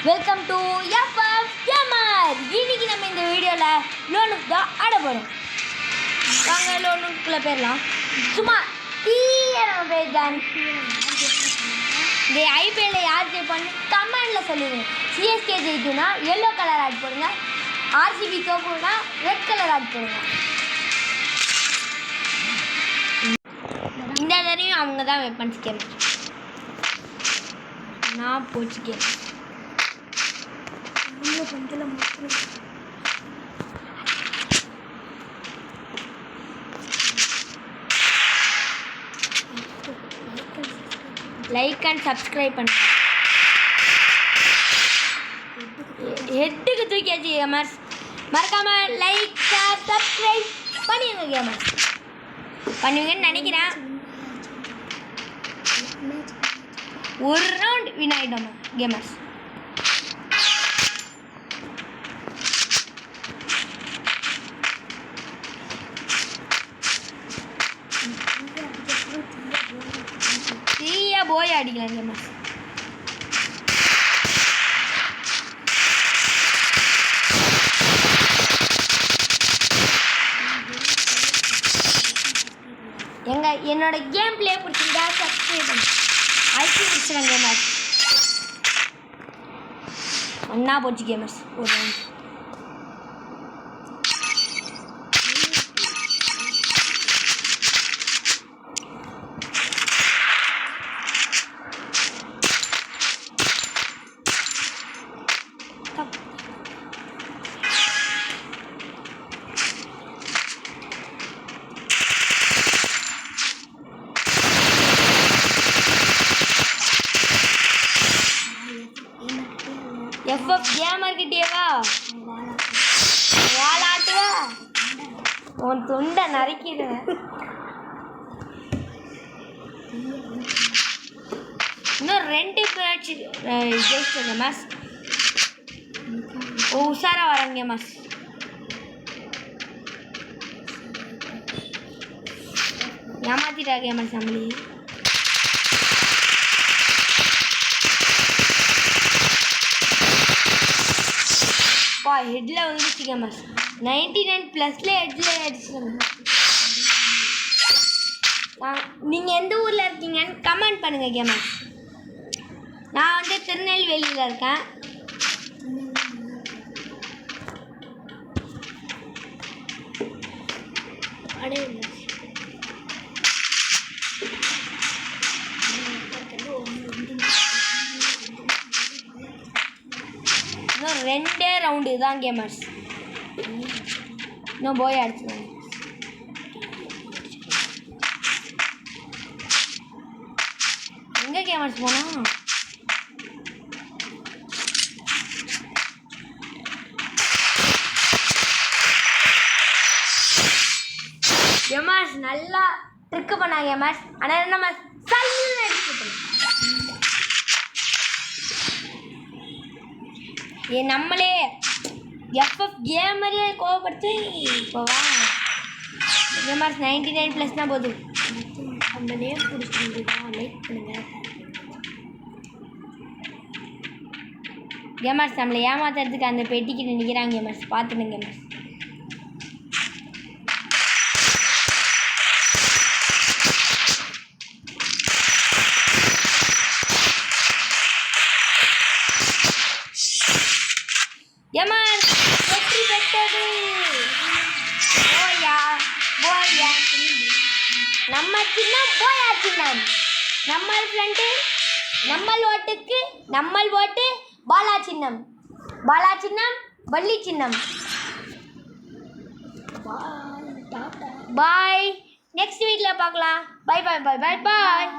Welcome to FF gamer. இன்னைக்கு நம்ம இந்த வீடியோவில் லோனுக்கு தான் ஆட போகிறோம். வாங்க லோனுக்குள்ளே போயிடலாம். சும்மா நம்ம பேர் தான். இந்த ஐபிஎல்ல யார் ஜெயிப்பான்னு கமெண்டில் சொல்லிடுங்க. சிஎஸ்கே ஜெயிக்குன்னா எல்லோ கலர் ஆட் போடுங்க, ஆர்சிபி தோக்குன்னா ரெட் கலர் ஆட் போடுங்க. இந்த தடவையும் அவங்க தான் வெப்பன்ஸ் கேம், நான் போச்சுக்கேன். லைக் அண்ட் சப்ஸ்கிரைப் பண்ணுங்க. ஹெட்டுக்கு தூக்கியாச்சு கேமர்ஸ். மறக்காம லைக் சப்ஸ்கிரைப் பண்ணிடுங்க கேமர்ஸ். பண்ணுவீங்கன்னு நினைக்கிறேன். ஒரு ரவுண்ட் வின் ஆகிட்டோம் கேமர்ஸ். ஃப்ரீயாக போய் அடிக்கலாம் கேமர்ஸ். என்னோட கேம் பிளே பிடிச்சிருந்தா சப்ஸ்கிரைப் பண்ணு. ஐடி பிடிச்சிருங்க கேமர்ஸ். ஒன்றா போச்சு கேமர்ஸ். ஒரு எஃப்எஃப் கேமர்கிட்டேவா வாலாட்டுவா, உன் தொண்டை நறுக்கிடுவேன். இன்னும் 2 மேட்ச் ஜெயிச்சிருங்க மேஸ். உஷாரா வராங்க மேஸ். ஏமாத்திட்டா கேமர்ஸ் நம்மளே. ஹெட்டில் வந்துச்சு கேமர்ஸ். 99+ ஹெட்டில் அடிச்சுங்க. நீங்கள் எந்த ஊரில் இருக்கீங்கன்னு கமெண்ட் பண்ணுங்கள் கேமர்ஸ். நான் வந்து திருநெல்வேலியில் இருக்கேன். இன்னும் 2 ரவுண்டு தான் கேமர்ஸ். இன்னும் போய் அடிச்சுக்கோங்க. எங்கே கேமர்ஸ் போனோம்? கேமர்ஸ் நல்லா ட்ரிக்கு பண்ணாங்க கேமர்ஸ். ஆனால் நம்ம சல்லுன்னு அடிச்சுக்கணும். நம்மளே எஃப்எஃப் கேமரே கோவப்படுத்தி இப்போவா கேமர்ஸ் 99+ தான் போதும். அந்த நேம் பிடிச்சிருந்தா லைக் பண்ணுங்கள் கேமர்ஸ். நம்மளை ஏமாத்துறதுக்கு அந்த பெட்டிக்கு நிற்கிறாங்க கேமர்ஸ். பார்த்துடுங்க கேமர்ஸ். வெற்றி பெற்றது போயா போயா. நம்ம சின்னம் போயா சின்னம். நம்ம ஃப்ரெண்டு நம்ம ஓட்டுக்கு நம்ம ஓட்டு பாலா சின்னம். பாலா சின்னம் வள்ளி சின்னம். பாய். நெக்ஸ்ட் வீக்கில் பார்க்கலாம். பை பாய் பாய் பாய் பாய்.